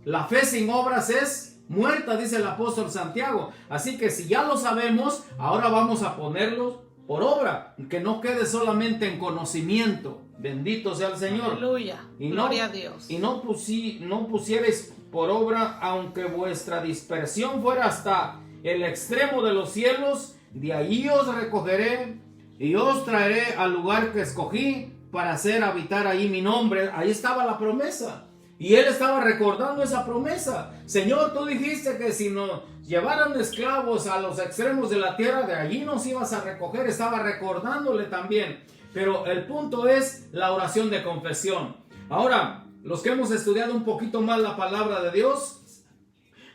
La fe sin obras es muerta, dice el apóstol Santiago. Así que si ya lo sabemos, ahora vamos a ponerlos por obra, que no quede solamente en conocimiento. Bendito sea el Señor. Aleluya. Gloria a Dios. Y no pusierais por obra, aunque vuestra dispersión fuera hasta el extremo de los cielos, de allí os recogeré y os traeré al lugar que escogí para hacer habitar ahí mi nombre. Ahí estaba la promesa. Y él estaba recordando esa promesa. Señor, tú dijiste que si nos llevaran esclavos a los extremos de la tierra, de allí nos ibas a recoger. Estaba recordándole también. Pero el punto es la oración de confesión. Ahora, los que hemos estudiado un poquito más la palabra de Dios,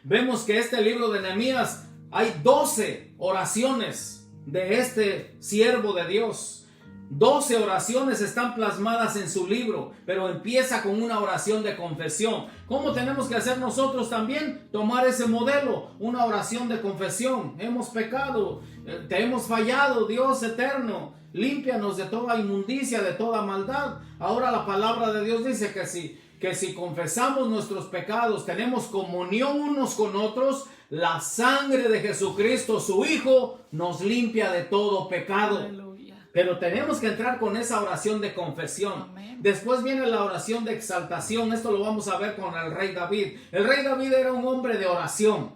vemos que este libro de Nehemías hay 12 oraciones de este siervo de Dios. 12 oraciones están plasmadas en su libro, pero empieza con una oración de confesión. ¿Cómo tenemos que hacer nosotros también? Tomar ese modelo, una oración de confesión. Hemos pecado, te hemos fallado, Dios eterno. Límpianos de toda inmundicia, de toda maldad. Ahora la palabra de Dios dice que si que si confesamos nuestros pecados, tenemos comunión unos con otros, la sangre de Jesucristo, su Hijo, nos limpia de todo pecado. Aleluya. Pero tenemos que entrar con esa oración de confesión. Amén. Después viene la oración de exaltación. Esto lo vamos a ver con el rey David. El rey David era un hombre de oración.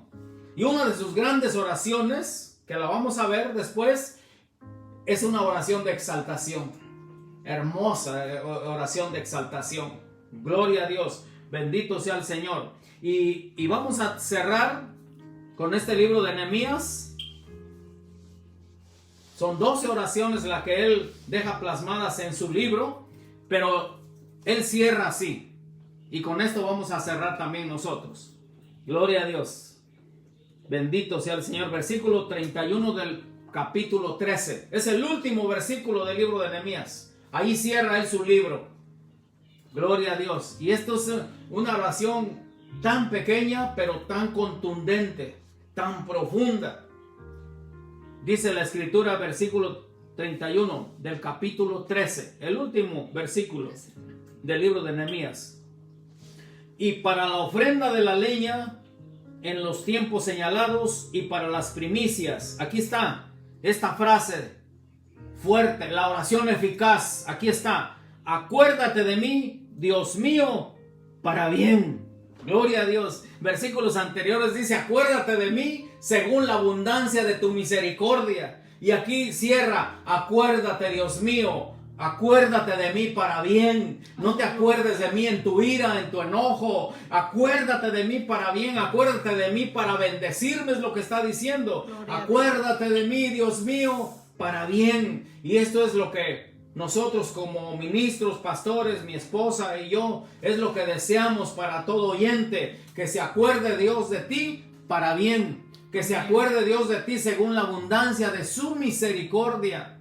Y una de sus grandes oraciones, que la vamos a ver después, es una oración de exaltación. Hermosa oración de exaltación. Gloria a Dios. Bendito sea el Señor. Y vamos a cerrar con este libro de Nehemías. Son 12 oraciones las que él deja plasmadas en su libro, pero él cierra así. Y con esto vamos a cerrar también nosotros. Gloria a Dios. Bendito sea el Señor. Versículo 31 del capítulo 13. Es el último versículo del libro de Nehemías. Ahí cierra él su libro. Gloria a Dios. Y esto es una oración tan pequeña, pero tan contundente, tan profunda. Dice la escritura, versículo 31 del capítulo 13, el último versículo del libro de Nehemías. Y para la ofrenda de la leña en los tiempos señalados y para las primicias. Aquí está esta frase fuerte, la oración eficaz. Aquí está. Acuérdate de mí, Dios mío, para bien. Gloria a Dios. Versículos anteriores dice, acuérdate de mí según la abundancia de tu misericordia. Y aquí cierra, acuérdate, Dios mío, acuérdate de mí para bien. No te acuerdes de mí en tu ira, en tu enojo. Acuérdate de mí para bien, acuérdate de mí para bendecirme, es lo que está diciendo. Acuérdate de mí, Dios mío, para bien. Y esto es lo que nosotros como ministros, pastores, mi esposa y yo, es lo que deseamos para todo oyente, que se acuerde Dios de ti para bien, que se acuerde Dios de ti según la abundancia de su misericordia,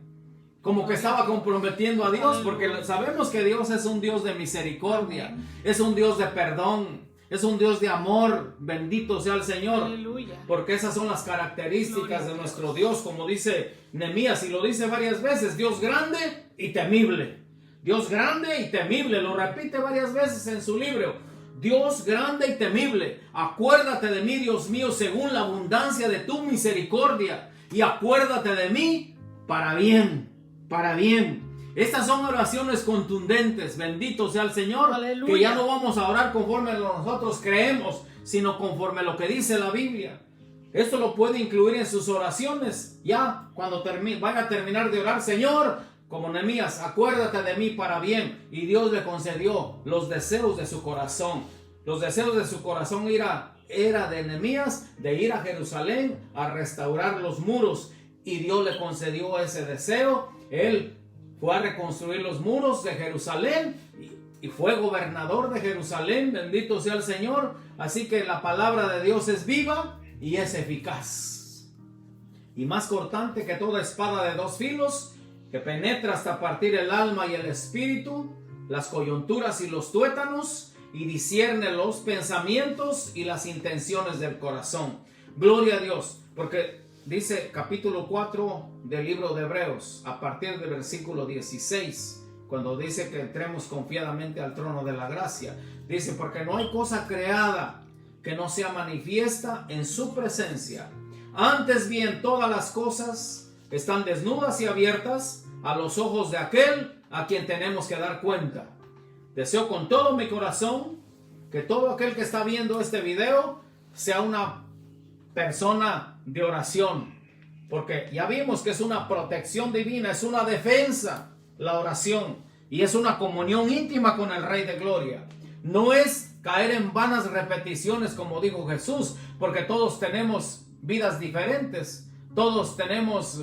como que estaba comprometiendo a Dios, porque sabemos que Dios es un Dios de misericordia, es un Dios de perdón, es un Dios de amor. Bendito sea el Señor. Aleluya. Porque esas son las características de nuestro Dios, como dice Nehemías, y lo dice varias veces: Dios grande y temible. Dios grande y temible, lo repite varias veces en su libro. Dios grande y temible, acuérdate de mí, Dios mío, según la abundancia de tu misericordia, y acuérdate de mí para bien, para bien. Estas son oraciones contundentes. Bendito sea el Señor. Aleluya. Que ya no vamos a orar conforme a lo que nosotros creemos, sino conforme a lo que dice la Biblia. Esto lo puede incluir en sus oraciones. Ya cuando van a terminar de orar, Señor, como Nehemías, acuérdate de mí para bien. Y Dios le concedió los deseos de su corazón. Los deseos de su corazón era de Nehemías de ir a Jerusalén a restaurar los muros. Y Dios le concedió ese deseo. Él fue a reconstruir los muros de Jerusalén y fue gobernador de Jerusalén. Bendito sea el Señor. Así que la palabra de Dios es viva y es eficaz, y más cortante que toda espada de dos filos, que penetra hasta partir el alma y el espíritu, las coyunturas y los tuétanos, y discierne los pensamientos y las intenciones del corazón. Gloria a Dios, porque dice capítulo 4 del libro de Hebreos, a partir del versículo 16, cuando dice que entremos confiadamente al trono de la gracia, dice: porque no hay cosa creada que no sea manifiesta en su presencia. Antes bien, todas las cosas están desnudas y abiertas a los ojos de aquel a quien tenemos que dar cuenta. Deseo con todo mi corazón que todo aquel que está viendo este video sea una persona de oración, porque ya vimos que es una protección divina, es una defensa la oración, y es una comunión íntima con el Rey de Gloria. No es caer en vanas repeticiones, como dijo Jesús, porque todos tenemos vidas diferentes, todos tenemos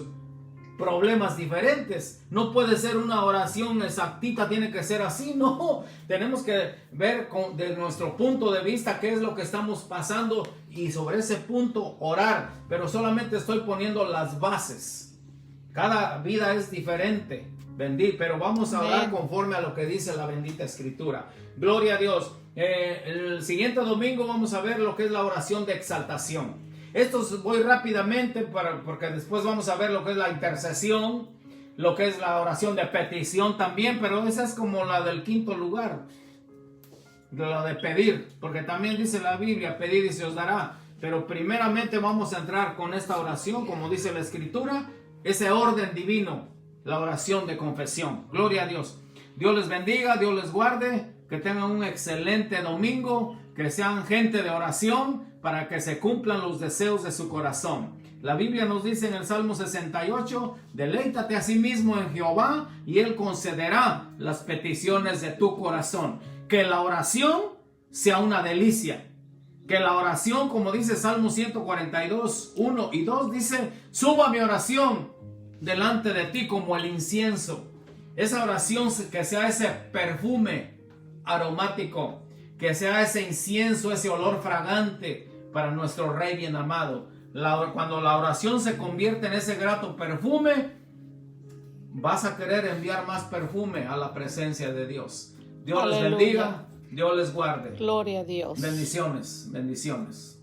problemas diferentes. No puede ser una oración exactita, tiene que ser así. No, tenemos que ver de nuestro punto de vista qué es lo que estamos pasando y sobre ese punto orar. Pero solamente estoy poniendo las bases. Cada vida es diferente, pero vamos a orar conforme a lo que dice la bendita escritura. Gloria a Dios. El siguiente domingo vamos a ver lo que es la oración de exaltación. Esto voy rápidamente porque después vamos a ver lo que es la intercesión, lo que es la oración de petición también, pero esa es como la del quinto lugar. lo de pedir, porque también dice la Biblia, pedid y se os dará. Pero primeramente vamos a entrar con esta oración, como dice la Escritura, ese orden divino, la oración de confesión. Gloria a Dios. Dios les bendiga, Dios les guarde, que tengan un excelente domingo, que sean gente de oración para que se cumplan los deseos de su corazón. La Biblia nos dice en el Salmo 68, deleítate a sí mismo en Jehová y Él concederá las peticiones de tu corazón. Que la oración sea una delicia. Que la oración, como dice Salmo 142, 1 y 2, dice, suba mi oración delante de ti como el incienso. Esa oración que sea ese perfume aromático, que sea ese incienso, ese olor fragante para nuestro Rey bien amado. Cuando la oración se convierte en ese grato perfume, vas a querer enviar más perfume a la presencia de Dios. Dios les bendiga, Dios les guarde. Gloria a Dios. Bendiciones, bendiciones.